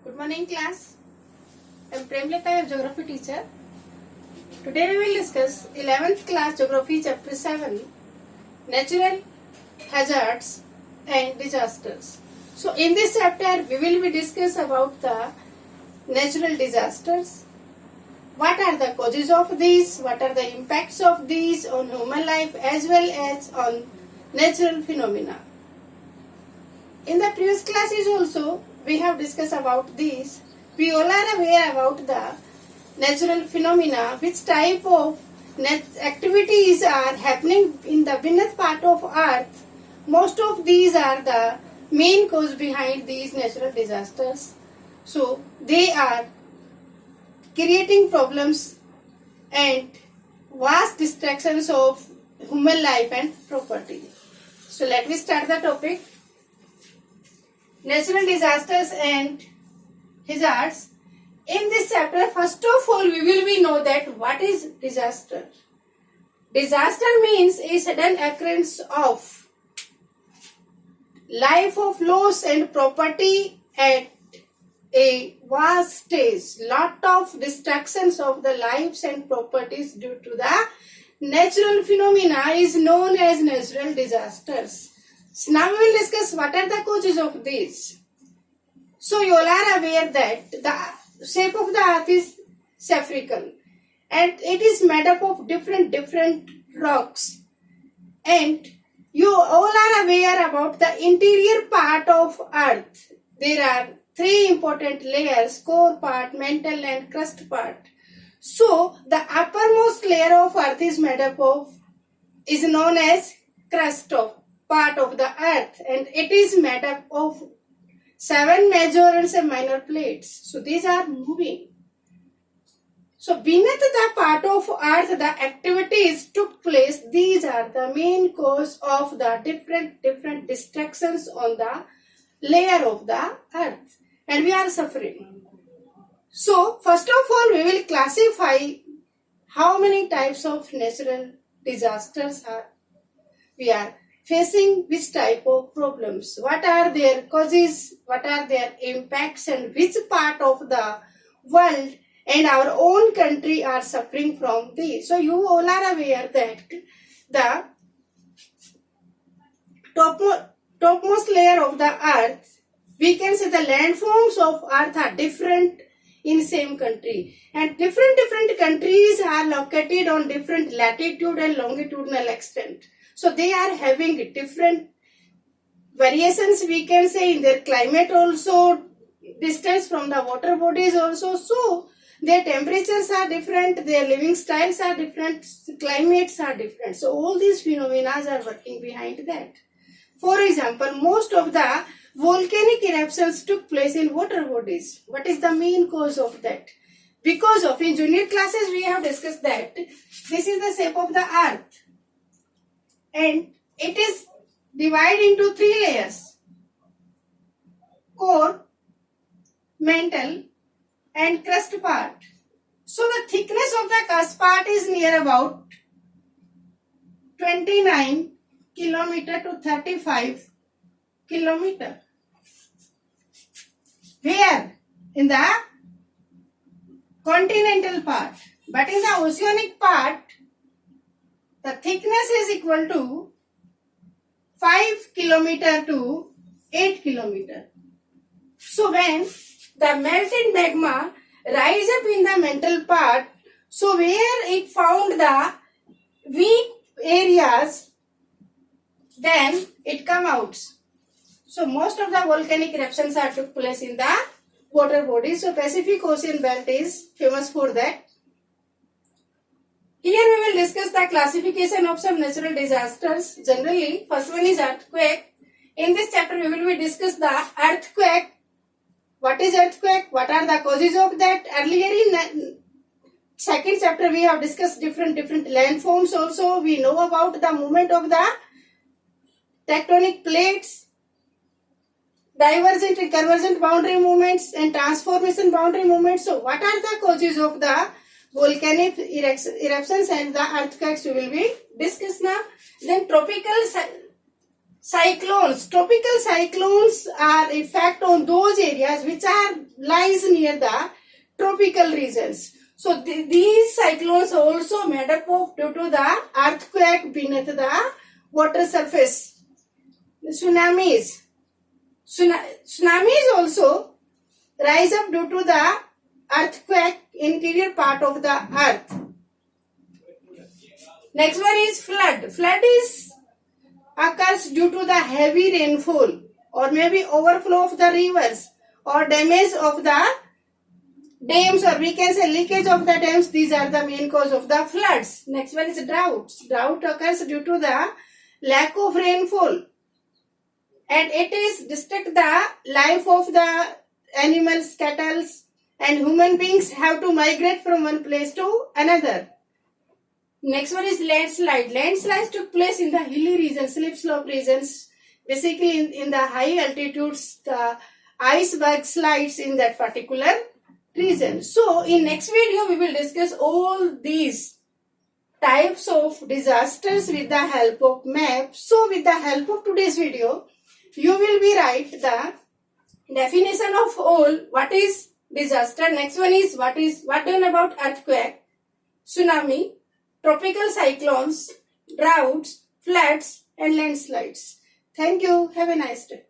Good morning class. I am Premlata, your geography teacher. Today we will discuss 11th class geography chapter 7, natural hazards and disasters. So in this chapter we will be discuss about the natural disasters. What are the causes of these? What are the impacts of these on human life as well as on natural phenomena? In the previous classes also we have discussed about these. We all are aware about the natural phenomena, which type of activities are happening in the beneath part of earth. Most of these are the main cause behind these natural disasters. So they are creating problems and vast destructions of human life and property. So let me start the topic. Natural disasters and hazards. In this chapter, first of all, we will know that what is disaster. Disaster means a sudden occurrence of life of loss and property at a vast stage. Lot of destructions of the lives and properties due to the natural phenomena is known as natural disasters. So now we will discuss what are the causes of these. So you all are aware that the shape of the earth is spherical and it is made up of different rocks, and you all are aware about the interior part of earth. There are three important layers: core part, mantle and crust part. So the uppermost layer of earth is made up of, is known as crust of part of the earth, and it is made up of 7 major and 7 minor plates. So these are moving. So beneath the part of earth the activities took place. These are the main cause of the different destructions on the layer of the earth, and we are suffering. So first of all we will classify how many types of natural disasters we are facing, which type of problems, what are their causes, what are their impacts, and which part of the world and our own country are suffering from these. So you all are aware that the topmost layer of the earth, we can say the landforms of earth are different in same country, and different countries are located on different latitude and longitudinal extent. So they are having different variations, we can say, in their climate also, distance from the water bodies also. So their temperatures are different, their living styles are different, climates are different. So all these phenomena are working behind that. For example, most of the volcanic eruptions took place in water bodies. What is the main cause of that? Because of, in junior classes we have discussed that this is the shape of the earth, and it is divided into 3 layers: core, mantle and crust part. So the thickness of the crust part is near about 29 kilometer to 35 kilometer. Where? In the continental part. But in the oceanic part, the thickness is equal to 5 kilometer to 8 kilometer. So when the melted magma rise up in the mantle part, so where it found the weak areas, then it come out. So most of the volcanic eruptions are took place in the water bodies. So Pacific Ocean belt is famous for that. Here we will discuss the classification of some natural disasters. Generally, first one is earthquake. In this chapter, we will discuss the earthquake. What is earthquake? What are the causes of that? Earlier in second chapter, we have discussed different landforms also. We know about the movement of the tectonic plates, divergent and convergent boundary movements, and transformation boundary movements. So what are the causes of the volcanic eruptions and the earthquakes we will be discussed now. Then tropical Cyclones. Tropical cyclones are effect on those areas which are lies near the tropical regions. So these cyclones are also made up of due to the earthquake beneath the water surface. Tsunamis. Tsunamis also rise up due to the earthquake interior part of the earth. Next one is flood. Flood is occurs due to the heavy rainfall or maybe overflow of the rivers or damage of the dams, or we can say leakage of the dams. These are the main cause of the floods. Next one is drought. Drought occurs due to the lack of rainfall and it is disrupt the life of the animals, cattle and human beings have to migrate from one place to another. Next one is landslide. Landslides took place in the hilly regions, slip slope regions. Basically in the high altitudes, the iceberg slides in that particular region. So in next video, we will discuss all these types of disasters with the help of map. So with the help of today's video, you will be write the definition of all. What is disaster? Next one is what done about earthquake, tsunami, tropical cyclones, droughts, floods and landslides. Thank you. Have a nice day.